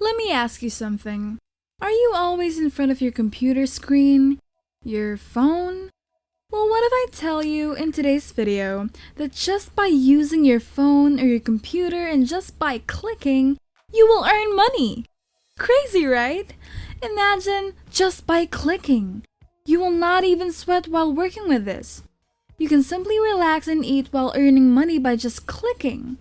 Let me ask you something. Are you always in front of your computer screen? Your phone? Well, what if I tell you in today's video that just by using your phone or your computer and just by clicking, you will earn money? Crazy, right? Imagine just by clicking. You will not even sweat while working with this. You can simply relax and eat while earning money by just clicking.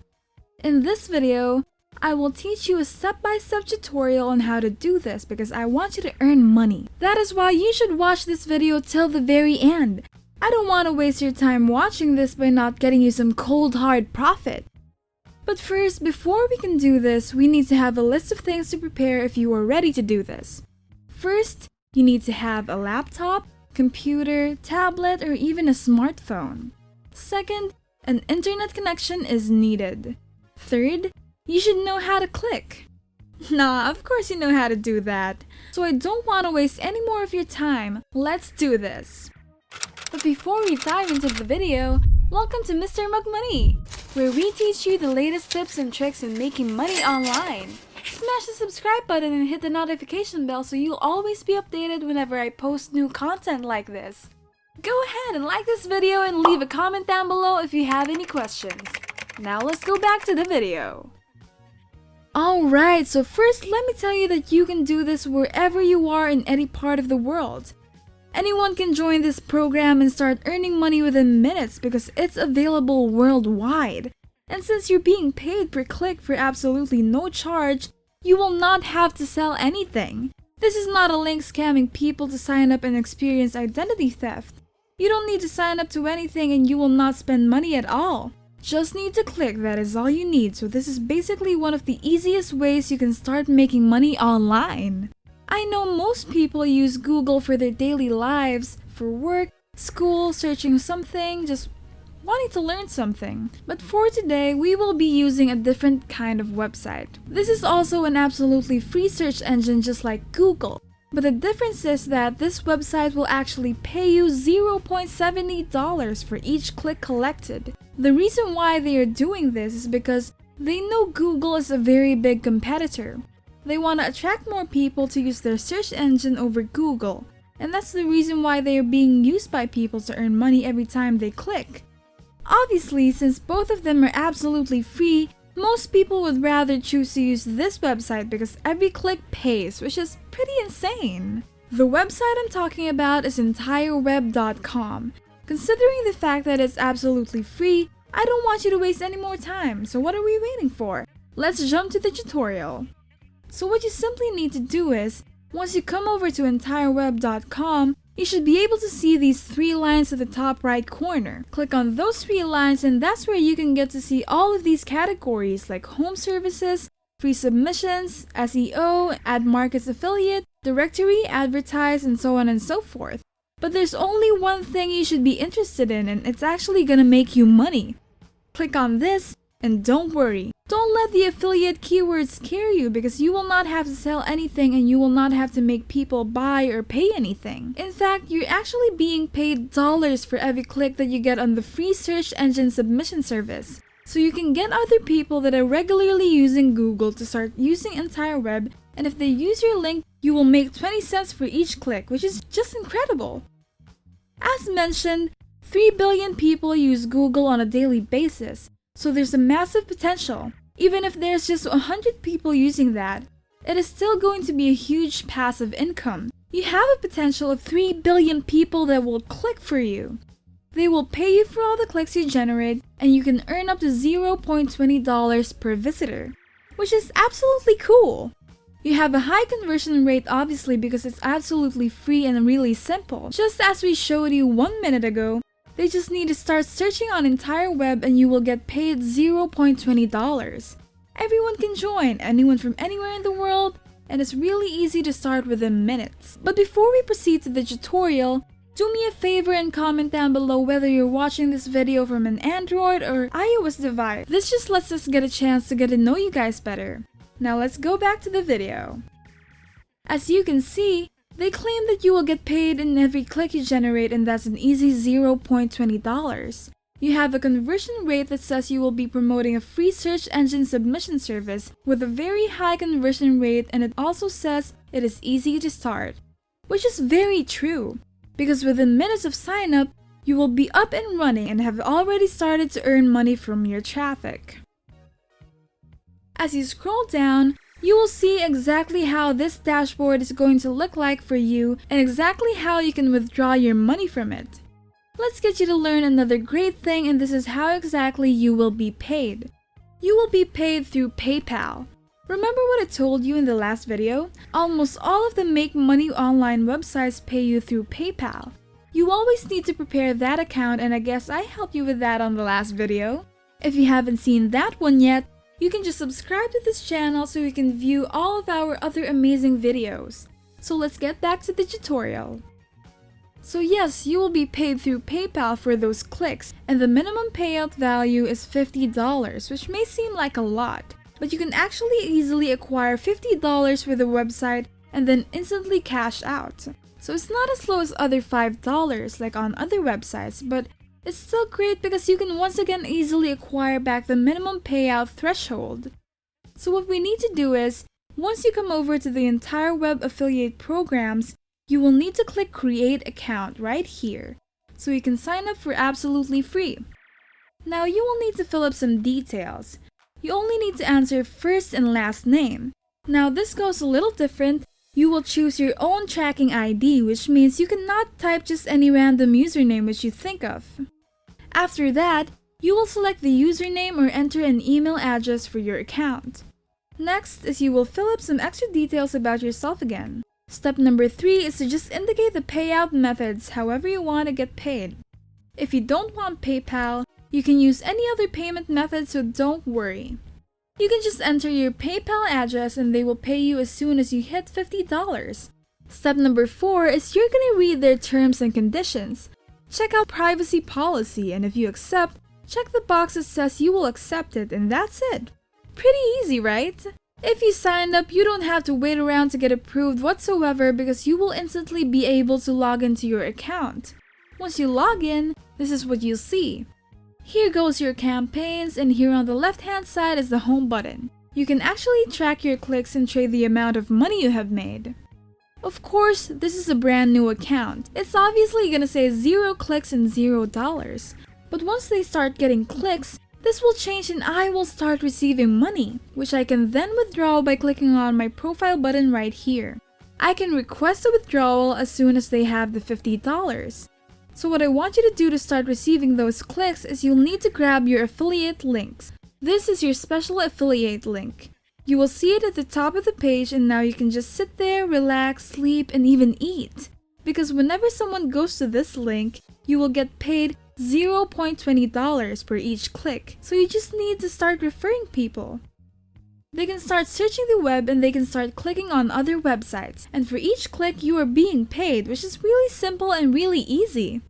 In this video, I will teach you a step-by-step tutorial on how to do this because I want you to earn money. That is why you should watch this video till the very end. I don't want to waste your time watching this by not getting you some cold hard profit. But first, before we can do this, we need to have a list of things to prepare if you are ready to do this. First, you need to have a laptop, computer, tablet, or even a smartphone. Second, an internet connection is needed. Third, you should know how to click. Nah, of course you know how to do that. So I don't want to waste any more of your time. Let's do this. But before we dive into the video, welcome to Mr. Mug Money, where we teach you the latest tips and tricks in making money online. Smash the subscribe button and hit the notification bell so you'll always be updated whenever I post new content like this. Go ahead and like this video and leave a comment down below if you have any questions. Now let's go back to the video. Alright, so first let me tell you that you can do this wherever you are in any part of the world. Anyone can join this program and start earning money within minutes because it's available worldwide. And since you're being paid per click for absolutely no charge, you will not have to sell anything. This is not a link scamming people to sign up and experience identity theft. You don't need to sign up to anything and you will not spend money at all. Just need to click, that is all you need, so this is basically one of the easiest ways you can start making money online. I know most people use Google for their daily lives, for work, school, searching something, just wanting to learn something. But for today, we will be using a different kind of website. This is also an absolutely free search engine just like Google. But the difference is that this website will actually pay you $0.70 for each click collected. The reason why they are doing this is because they know Google is a very big competitor. They want to attract more people to use their search engine over Google. And that's the reason why they are being used by people to earn money every time they click. Obviously, since both of them are absolutely free, most people would rather choose to use this website because every click pays, which is pretty insane. The website I'm talking about is entireweb.com. Considering the fact that it's absolutely free, I don't want you to waste any more time, so what are we waiting for? Let's jump to the tutorial. So what you simply need to do is, once you come over to entireweb.com, you should be able to see these three lines at the top right corner. Click on those three lines and that's where you can get to see all of these categories like home services, free submissions, SEO, ad markets affiliate, directory, advertise, and so on and so forth. But there's only one thing you should be interested in and it's actually gonna make you money. Click on this and don't worry. Don't let the affiliate keywords scare you because you will not have to sell anything and you will not have to make people buy or pay anything. In fact, you're actually being paid dollars for every click that you get on the free search engine submission service. So you can get other people that are regularly using Google to start using EntireWeb, and if they use your link, you will make 20 cents for each click, which is just incredible. As mentioned, 3 billion people use Google on a daily basis. So there's a massive potential. Even if there's just 100 people using that, it is still going to be a huge passive income. You have a potential of 3 billion people that will click for you. They will pay you for all the clicks you generate, and you can earn up to $0.20 per visitor, which is absolutely cool. You have a high conversion rate obviously because it's absolutely free and really simple. Just as we showed you 1 minute ago, they just need to start searching on EntireWeb and you will get paid $0.20. Everyone can join, anyone from anywhere in the world, and it's really easy to start within minutes. But before we proceed to the tutorial, do me a favor and comment down below whether you're watching this video from an Android or iOS device. This just lets us get a chance to get to know you guys better. Now let's go back to the video. As you can see, they claim that you will get paid in every click you generate and that's an easy $0.20. You have a conversion rate that says you will be promoting a free search engine submission service with a very high conversion rate, and it also says it is easy to start. Which is very true, because within minutes of sign up, you will be up and running and have already started to earn money from your traffic. As you scroll down, you will see exactly how this dashboard is going to look like for you and exactly how you can withdraw your money from it. Let's get you to learn another great thing, and this is how exactly you will be paid. You will be paid through PayPal. Remember what I told you in the last video? Almost all of the make money online websites pay you through PayPal. You always need to prepare that account, and I guess I helped you with that on the last video. If you haven't seen that one yet, you can just subscribe to this channel so you can view all of our other amazing videos. So let's get back to the tutorial. So yes, you will be paid through PayPal for those clicks, and the minimum payout value is $50, which may seem like a lot, but you can actually easily acquire $50 for the website and then instantly cash out. So it's not as low as other $5 like on other websites, but it's still great because you can once again easily acquire back the minimum payout threshold. So what we need to do is, once you come over to the entire web affiliate programs, you will need to click Create Account right here, so you can sign up for absolutely free. Now you will need to fill up some details. You only need to answer first and last name. Now this goes a little different. You will choose your own tracking ID, which means you cannot type just any random username which you think of. After that, you will select the username or enter an email address for your account. Next is you will fill up some extra details about yourself again. Step number 3 is to just indicate the payout methods however you want to get paid. If you don't want PayPal, you can use any other payment method, so don't worry. You can just enter your PayPal address and they will pay you as soon as you hit $50. Step number 4 is you're gonna read their terms and conditions. Check out privacy policy, and if you accept, check the box that says you will accept it, and that's it. Pretty easy, right? If you signed up, you don't have to wait around to get approved whatsoever because you will instantly be able to log into your account. Once you log in, this is what you'll see. Here goes your campaigns, and here on the left hand side is the home button. You can actually track your clicks and trade the amount of money you have made. Of course, this is a brand new account. It's obviously gonna say 0 clicks and $0. But once they start getting clicks, this will change and I will start receiving money, which I can then withdraw by clicking on my profile button right here. I can request a withdrawal as soon as they have the $50. So what I want you to do to start receiving those clicks is you'll need to grab your affiliate links. This is your special affiliate link. You will see it at the top of the page, and now you can just sit there, relax, sleep, and even eat. Because whenever someone goes to this link, you will get paid $0.20 per each click, so you just need to start referring people. They can start searching the web and they can start clicking on other websites, and for each click you are being paid, which is really simple and really easy.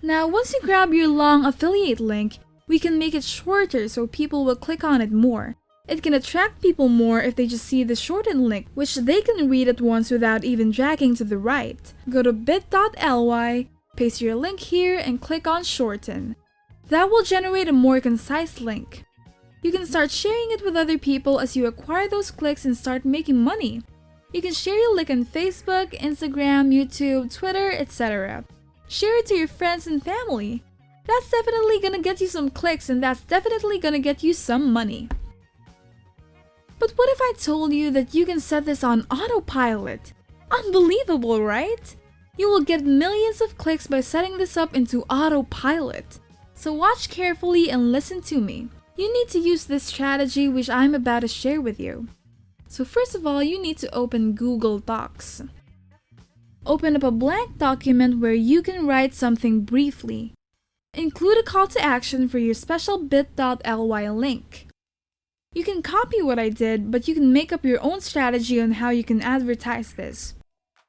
Now once you grab your long affiliate link, we can make it shorter so people will click on it more. It can attract people more if they just see the shortened link, which they can read at once without even dragging to the right. Go to bit.ly, paste your link here, and click on shorten. That will generate a more concise link. You can start sharing it with other people as you acquire those clicks and start making money. You can share your link on Facebook, Instagram, YouTube, Twitter, etc. Share it to your friends and family. That's definitely gonna get you some clicks, and that's definitely gonna get you some money. But what if I told you that you can set this on autopilot? Unbelievable, right? You will get millions of clicks by setting this up into autopilot. So watch carefully and listen to me. You need to use this strategy which I'm about to share with you. So first of all, you need to open Google Docs. Open up a blank document where you can write something briefly. Include a call to action for your special bit.ly link. You can copy what I did, but you can make up your own strategy on how you can advertise this.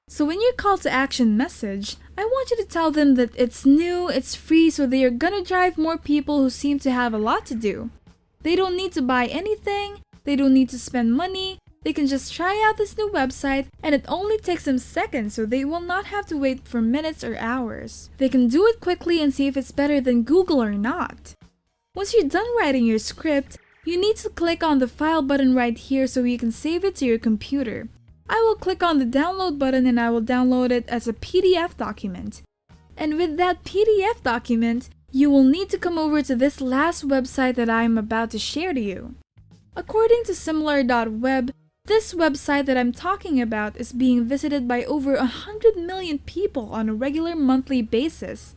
So in your call to action message, I want you to tell them that it's new, it's free, so they are gonna drive more people who seem to have a lot to do. They don't need to buy anything, they don't need to spend money, They can just try out this new website and it only takes them seconds, so they will not have to wait for minutes or hours. They can do it quickly and see if it's better than Google or not. Once you're done writing your script, you need to click on the file button right here so you can save it to your computer. I will click on the download button and I will download it as a PDF document. And with that PDF document, you will need to come over to this last website that I am about to share to you. According to similar.web, this website that I'm talking about is being visited by over 100 million people on a regular monthly basis.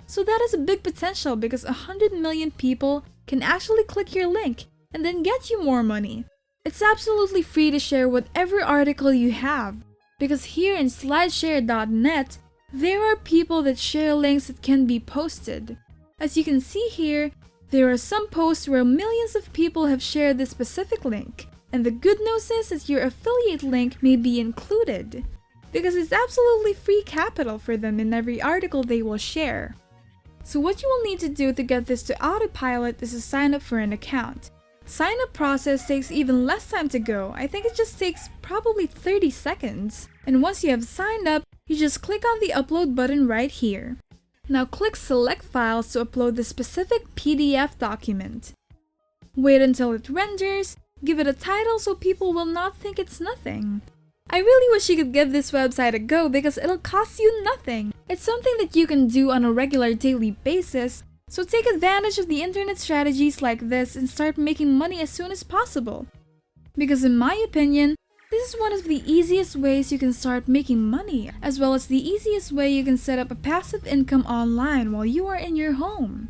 So that is a big potential because 100 million people can actually click your link and then get you more money. It's absolutely free to share whatever article you have, because here in slideshare.net, there are people that share links that can be posted. As you can see here, there are some posts where millions of people have shared this specific link. And the good news is that your affiliate link may be included, because it's absolutely free capital for them in every article they will share. So what you will need to do to get this to autopilot is to sign up for an account. Sign up process takes even less time to go. I think it just takes probably 30 seconds. And once you have signed up, you just click on the upload button right here. Now click select files to upload the specific PDF document. Wait until it renders. Give it a title so people will not think it's nothing. I really wish you could give this website a go because it'll cost you nothing. It's something that you can do on a regular daily basis, so take advantage of the internet strategies like this and start making money as soon as possible. Because in my opinion, this is one of the easiest ways you can start making money, as well as the easiest way you can set up a passive income online while you are in your home.